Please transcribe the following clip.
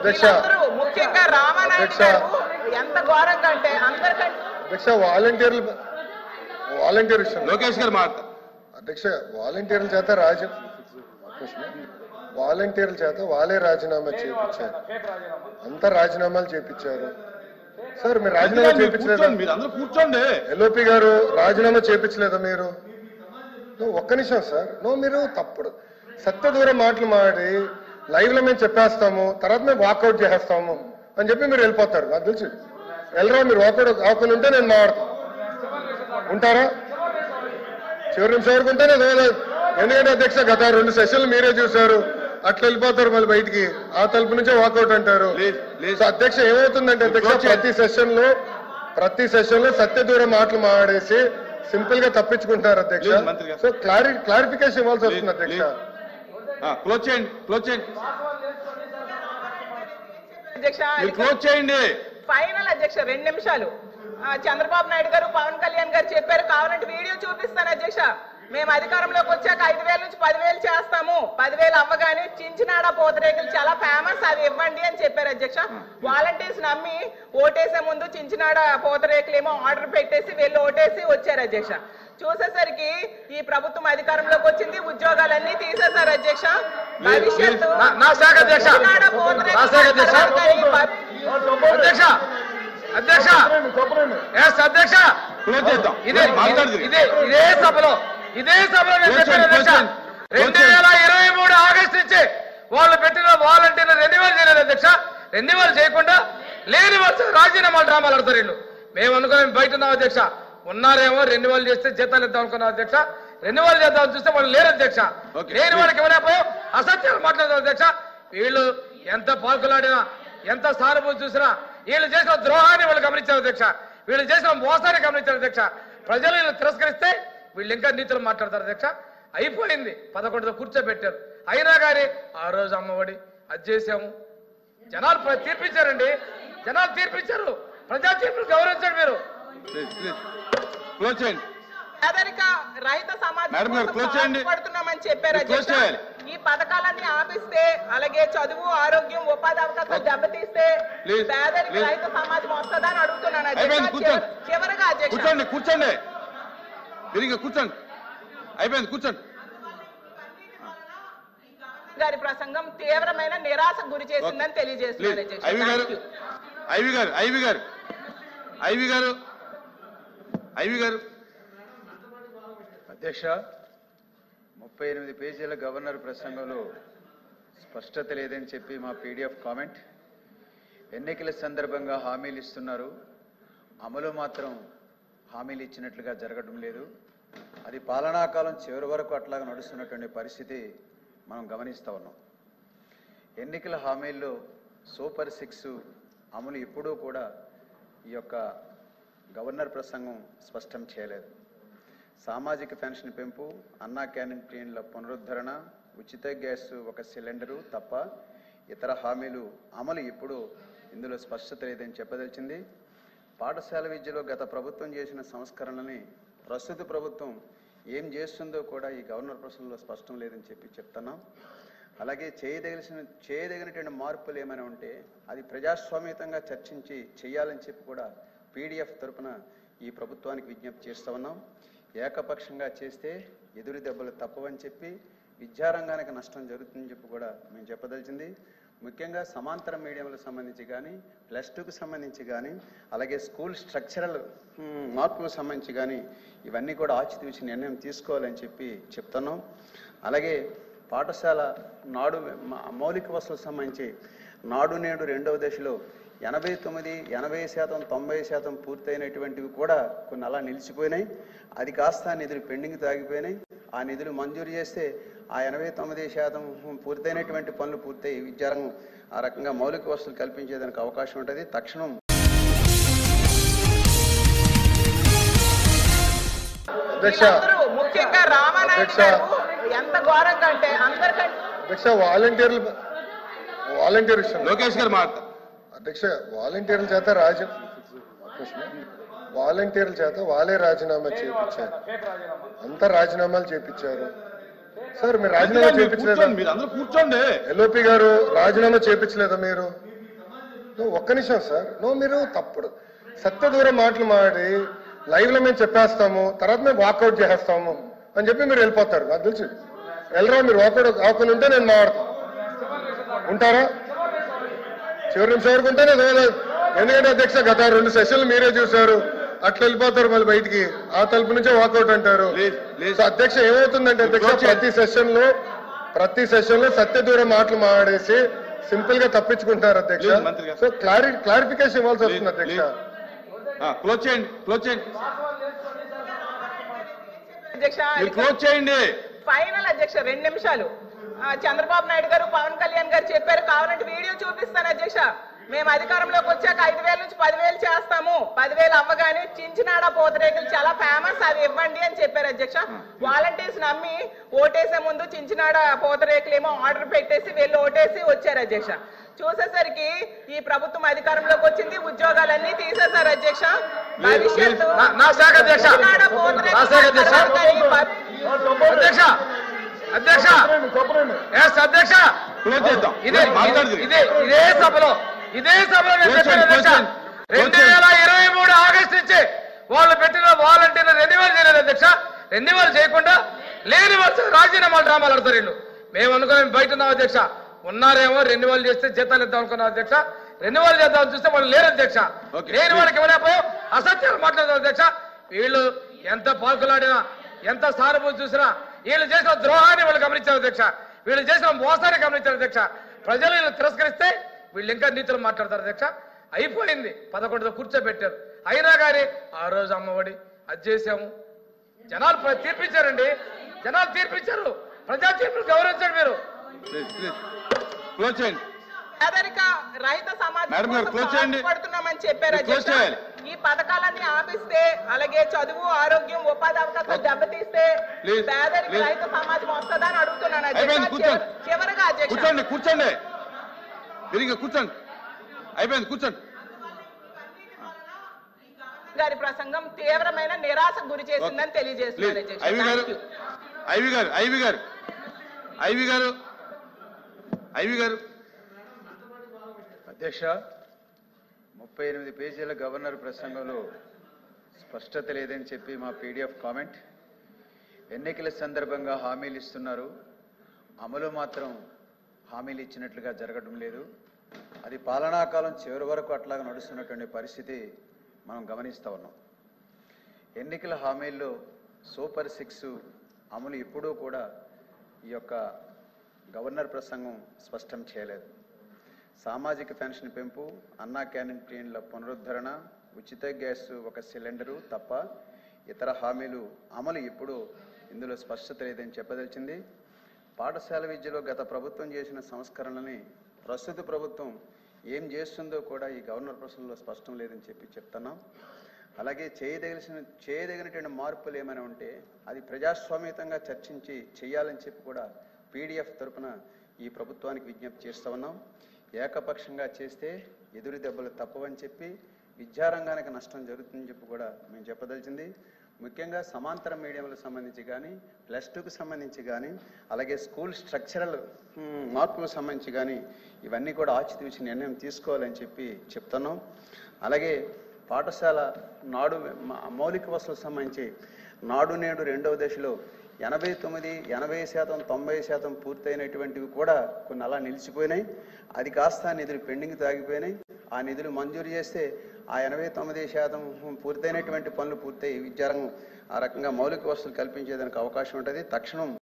వీళ్ళందరూ ముఖ్యంగా రామానాయుడు గారు ఎంత ఘోరంగా అంటే అందరికంటే అధ్యక్ష వాలంటీర్ విషయం లోకేష్ గారు మాట అధ్యక్ష వాలంటీర్ల చేత వాళ్ళే రాజీనామా చేయించారు, అంతా రాజీనామాలు చేయించారు. సార్ మీరు రాజీనామా చేయించలేదా? మీరు అందరూ కూర్చోండి. ఎల్ఓపి గారు రాజీనామా చేయించలేదా మీరు? ఒక్క నిమిషం సార్, మీరు తప్పుడు సత్య దూరం మాటలు మాడి లైవ్ లో మేము చెప్పేస్తాము, తర్వాత మేము వాకౌట్ చేసేస్తాము అని చెప్పి మీరు వెళ్ళిపోతారు. నాకు తెలుసు వెళ్ళరా, మీరు వాకౌట్ అవకుండా ఉంటే నేను మాట్లాడతాను. ఉంటారా? చివరి నిమిషం వరకు ఉంటే ఎందుకంటే అధ్యక్ష గత 2 సెషన్లు మీరే చూశారు, అట్లా వెళ్ళిపోతారు మళ్ళీ బయటికి, ఆ తలుపు నుంచే వాకౌట్ అంటారు. అధ్యక్ష ఏమవుతుందంటే అధ్యక్ష ప్రతి సెషన్ లో సత్య దూరం మాటలు మాడేసి సింపుల్ గా తప్పించుకుంటున్నారు అధ్యక్ష. సో క్లారిఫికేషన్ ఇవ్వాల్సి వస్తుంది అధ్యక్ష. క్లోజ్ చేయండి. ఫైనల్ అధ్యక్ష 2 నిమిషాలు. చంద్రబాబు నాయుడు గారు పవన్ కళ్యాణ్ గారు చెప్పారు, కావాలంటే వీడియో చూపిస్తాను అధ్యక్ష, మేము అధికారంలోకి వచ్చాక 5,000 నుంచి 10,000 చేస్తాము, 10,000 అవ్వగానే చించినాడ పూతరేకులు చాలా ఫేమస్, అవి ఇవ్వండి అని చెప్పారు అధ్యక్ష. వాలంటీర్స్ నమ్మి ఓటేసే ముందు చించినాడ పూతరేకులు ఏమో ఆర్డర్ పెట్టేసి వీళ్ళు ఓటేసి వచ్చారు అధ్యక్ష. చూసేసరికి ఈ ప్రభుత్వం అధికారంలోకి వచ్చింది, ఉద్యోగాలన్నీ తీసేశారు అధ్యక్ష. భవిష్యత్తు ఇదే సభలో నేను చెప్పాను అధ్యక్ష, 2023 ఆగస్టు నుంచి వాళ్ళు పెట్టిన వాలంటీర్లు రెన్యువల్ చేయలేదు అధ్యక్ష. రెన్యువల్ చేయకుండా లేని వాళ్ళు రాజీనామాలు డ్రామాలు ఆడతారు వీళ్ళు. మేము అనుకున్నాం బయట ఉన్నాం అధ్యక్ష, ఉన్నారేమో రెన్యువల్ చేస్తే జీతాలు ఇద్దాం అనుకున్నాం అధ్యక్ష. రెన్యువల్ చేద్దామని చూస్తే వాళ్ళు లేరు అధ్యక్ష. లేని వాళ్ళకి ఇవ్వలేకపోయాం, అసత్యాలు మాట్లాడతారు అధ్యక్ష. వీళ్ళు ఎంత పాల్కులాడినా ఎంత సానుభూతి చూసినా వీళ్ళు చేసిన ద్రోహాన్ని వాళ్ళు గమనించారు అధ్యక్ష, వీళ్ళు చేసిన మోసాన్ని గమనించారు అధ్యక్ష. ప్రజలు వీళ్ళు తిరస్కరిస్తే వీళ్ళు ఇంకా నీతులు మాట్లాడతారు అధ్యక్ష. అయిపోయింది, 11తో కూర్చోబెట్టారు. అయినా కానీ ఆ రోజు అమ్మఒడి అది చేసాము, జనాలు తీర్పించారండి, జనాలు తీర్పించారు. ప్రజా తీర్పులు గౌరవించండి మీరు. పేదరిక రహిత సమాజం పడుతున్నామని చెప్పారు అధ్యక్ష. ఈ పథకాలన్నీ ఆపిస్తే, అలాగే చదువు, ఆరోగ్యం, ఉపాధి అవకాశాలు దెబ్బతీస్తే పేదరిక రహిత సమాజం వస్తుందా అని అడుగుతున్నాను అధ్యక్ష. చివరగా అధ్యక్ష కూర్చోండి, తిరిగి కూర్చోండి, అయిపోయింది కూర్చోండి. గారి ప్రసంగం తీవ్రమైన నిరాశకు గురి చేసిందని తెలియజేస్తున్నారు అధ్యక్ష. 38 పేజీల గవర్నర్ ప్రసంగంలో స్పష్టత లేదని చెప్పి మా పీడిఎఫ్ కామెంట్. ఎన్నికల సందర్భంగా హామీలు ఇస్తున్నారు, అమలు మాత్రం హామీలు ఇచ్చినట్లుగా జరగడం లేదు. అది పాలనాకాలం చివరి వరకు అట్లాగా నడుస్తున్నటువంటి పరిస్థితి మనం గమనిస్తూ ఉన్నాం. ఎన్నికల హామీల్లో సూపర్ 6 అమలు ఎప్పుడూ కూడా ఈ యొక్క గవర్నర్ ప్రసంగం స్పష్టం చేయలేదు. సామాజిక పెన్షన్ పెంపు, అన్నా క్యాంటీన్ల పునరుద్ధరణ, ఉచిత గ్యాస్ 1 సిలిండరు తప్ప ఇతర హామీలు అమలు ఎప్పుడూ ఇందులో స్పష్టత లేదని చెప్పదలిచింది. పాఠశాల విద్యలో గత ప్రభుత్వం చేసిన సంస్కరణలని ప్రస్తుత ప్రభుత్వం ఏం చేస్తుందో కూడా ఈ గవర్నర్ ప్రసంగంలో స్పష్టం లేదని చెప్పి చెప్తున్నాం. అలాగే చేయదగినటువంటి మార్పులు ఏమైనా ఉంటే అది ప్రజాస్వామ్యతంగా చర్చించి చేయాలని చెప్పి కూడా పీడిఎఫ్ తరపున ఈ ప్రభుత్వానికి విజ్ఞప్తి చేస్తూ ఉన్నాం. ఏకపక్షంగా చేస్తే ఎదురు దెబ్బలు తప్పవని చెప్పి, విద్యారంగానికి నష్టం జరుగుతుందని చెప్పి కూడా మేము చెప్పదలిచింది. ముఖ్యంగా సమాంతర మీడియంలకు సంబంధించి కానీ, +2కు సంబంధించి కానీ, అలాగే స్కూల్ స్ట్రక్చరల్ మార్పులకు సంబంధించి కానీ ఇవన్నీ కూడా ఆచితూచి నిర్ణయం తీసుకోవాలని చెప్పి చెప్తున్నాం. అలాగే పాఠశాల నాడు మౌలిక వసతులకు సంబంధించి నాడు నేడు 2వ దశలో 89, 80%, 90% పూర్తయినటువంటివి కూడా కొన్ని అలా నిలిచిపోయినాయి. అది కాస్త నిధులు పెండింగ్ తాగిపోయినాయి. ఆ నిధులు మంజూరు చేస్తే ఆ 89% పూర్తయినటువంటి పనులు పూర్తయి విద్యారంగం ఆ రకంగా మౌలిక వసతులు కల్పించేదానికి అవకాశం ఉంటుంది. తక్షణం ముఖ్యంగా రామానాయుడు గారు ఎంత ఘోరంగా అంటే అందరికంటే వాలంటీర్ విషయం లోకేష్ గారు మాట అధ్యక్ష. వాలంటీర్ల చేత వాళ్ళే రాజీనామా చేయించారు, అంతా రాజీనామాలు చేయించారు. సార్ మీరు రాజీనామా చేయించలేదా? మీరు అందరూ కూర్చోండి. ఎల్ఓపి గారు రాజీనామా చేయించలేదా మీరు? ఒక్క నిమిషం సార్. మీరు తప్పుడు సత్య దూరం మాటలు మాడి లైవ్ లో మేము చెప్పేస్తాము, తర్వాత మేము వాకౌట్ చేసేస్తాము అని చెప్పి మీరు వెళ్ళిపోతారు. నాకు తెలుసు వెళ్ళరా. మీరు వాకౌట్ అవకుండా ఉంటే నేను మాట్లాడతాను. ఉంటారా? చివరి నిమిషం వరకు ఉంటే ఎందుకంటే అధ్యక్ష గత 2 సెషన్లు మీరే చూశారు. అట్లా వెళ్ళిపోతారు మళ్ళీ బయటికి. ఆ తలుపు నుంచే వాకౌట్ అంటారు. సో అధ్యక్ష ఏమవుతుందంటే అధ్యక్ష ప్రతి సెషన్ లో సత్య దూరం మాటలు మాడేసి సింపుల్ గా తప్పించుకుంటున్నారు అధ్యక్ష. సో క్లారిఫికేషన్ ఇవ్వాల్సి వస్తుంది అధ్యక్ష. క్లోజ్ చేయండి, క్లోజ్ చేయండి, అధ్యక్ష. క్లోజ్ చేయండి. ఫైనల్ అధ్యక్ష 2 నిమిషాలు. చంద్రబాబు నాయుడు గారు పవన్ కళ్యాణ్ గారు చెప్పారు, కావాలంటే వీడియో చూపిస్తాను అధ్యక్ష. మేము అధికారంలోకి వచ్చాక 5,000 నుంచి 10,000 చేస్తాము. 10,000 అవ్వగానే చించినాడ పూతరేకులు చాలా ఫేమస్, అవి ఇవ్వండి అని చెప్పారు అధ్యక్ష. వాలంటీర్స్ నమ్మి ఓటేసే ముందు చించినాడ పూతరేకులు ఏమో ఆర్డర్ పెట్టేసి వీళ్ళు ఓటేసి వచ్చారు అధ్యక్ష. చూసేసరికి ఈ ప్రభుత్వం అధికారంలోకి వచ్చింది, ఉద్యోగాలన్నీ తీసేశారు అధ్యక్ష. భవిష్యత్తు ఇదే సభలో నేను చెప్పాను అధ్యక్ష. 2023 ఆగస్టు నుంచి వాళ్ళు పెట్టిన వాలంటీర్లు రెన్యువల్ చేయలేదు అధ్యక్ష. రెన్యువల్ చేయకుండా లేని వాళ్ళు రాజీనామాలు డ్రామాలు ఆడతారు వీళ్ళు. మేము అనుకున్నాం బయట ఉన్నాం అధ్యక్ష. ఉన్నారేమో రెన్యువల్ చేస్తే జీతాలు ఇద్దాం అనుకున్నాం అధ్యక్ష. రెన్యువల్ చేద్దామని చూస్తే వాళ్ళు లేరు అధ్యక్ష. లేని వాళ్ళకి ఇవ్వలేకపోయాం, అసత్యాలు మాట్లాడతారు అధ్యక్ష. వీళ్ళు ఎంత పాల్కులాడినా, ఎంత సానుభూతి చూసినా వీళ్ళు చేసిన ద్రోహాన్ని వాళ్ళు గమనించారు అధ్యక్ష. వీళ్ళు చేసిన మోసాన్ని గమనించారు అధ్యక్ష. ప్రజలు వీళ్ళు తిరస్కరిస్తే వీళ్ళు ఇంకా నీతులు మాట్లాడతారు అధ్యక్ష. అయిపోయింది, 11తో కూర్చోబెట్టారు. అయినా కానీ ఆ రోజు అమ్మఒడి అది చేసాము. జనాలు తీర్పించారండి, జనాలు తీర్పించారు. ప్రజా తీర్పులు గౌరవించండి మీరు. క్లోజ్ చేయండి. పేదరిక రహిత సమాజం పడుతున్నామని చెప్పారు అధ్యక్ష. ఈ పథకాలన్నీ ఆపిస్తే, అలాగే చదువు, ఆరోగ్యం, ఉపాధి అవకాశాలు దెబ్బతీస్తే పేదరిక రహిత సమాజం వస్తుందా అని అడుగుతున్నాను అధ్యక్ష. చివరిగా అధ్యక్ష కూర్చోండి, కూర్చోండి, కూర్చోండి. అయిపోయింది, కూర్చోండి. గారి ప్రసంగం తీవ్రమైన నిరాశకు గురి చేసిందని తెలియజేస్తున్నారు అధ్యక్ష. అధ్యక్ష, 38 పేజీల గవర్నర్ ప్రసంగంలో స్పష్టత లేదని చెప్పి మా పీడిఎఫ్ కామెంట్. ఎన్నికల సందర్భంగా హామీలు ఇస్తున్నారు, అమలు మాత్రం హామీలు ఇచ్చినట్లుగా జరగడం లేదు. అది పాలనాకాలం చివరి వరకు అట్లాగా నడుస్తున్నటువంటి పరిస్థితి మనం గమనిస్తూ ఉన్నాం. ఎన్నికల హామీల్లో సూపర్ 6 అమలు ఎప్పుడూ కూడా ఈ యొక్క గవర్నర్ ప్రసంగం స్పష్టం చేయలేదు. సామాజిక పెన్షన్ పెంపు, అన్నా క్యాంటీన్ల పునరుద్ధరణ, ఉచిత గ్యాస్ 1 సిలిండరు తప్ప ఇతర హామీలు అమలు ఎప్పుడూ ఇందులో స్పష్టత లేదని చెప్పదలిచింది. పాఠశాల విద్యలో గత ప్రభుత్వం చేసిన సంస్కరణలని ప్రస్తుత ప్రభుత్వం ఏం చేస్తుందో కూడా ఈ గవర్నర్ ప్రసంగంలో స్పష్టం లేదని చెప్తున్నాం. అలాగే చేయదగినటువంటి మార్పులు ఏమైనా ఉంటే అది ప్రజాస్వామ్యతంగా చర్చించి చేయాలని చెప్పి కూడా పీడిఎఫ్ తరపున ఈ ప్రభుత్వానికి విజ్ఞప్తి చేస్తూ ఉన్నాం. ఏకపక్షంగా చేస్తే ఎదురు దెబ్బలు తప్పవని చెప్పి, విద్యారంగానికి నష్టం జరుగుతుందని చెప్పి కూడా మేము చెప్పదలిచింది. ముఖ్యంగా సమాంతర మీడియంలకు సంబంధించి కానీ, +2కు సంబంధించి కానీ, అలాగే స్కూల్ స్ట్రక్చరల్ మార్పులకు సంబంధించి కానీ ఇవన్నీ కూడా ఆచితూచి నిర్ణయం తీసుకోవాలని చెప్పి చెప్తున్నాం. అలాగే పాఠశాల నాడు మౌలిక వసతులకు సంబంధించి నాడు నేడు 2వ దశలో 89, 80%, 90% పూర్తయినటువంటివి కూడా కొన్ని అలా నిలిచిపోయినాయి. అది కాస్త నిధులు పెండింగ్ తాగిపోయినాయి. ఆ నిధులు మంజూరు చేస్తే ఆ 89% పూర్తయినటువంటి పనులు పూర్తయి విద్యారంగం ఆ రకంగా మౌలిక వసతులు కల్పించేదానికి అవకాశం ఉంటుంది. తక్షణం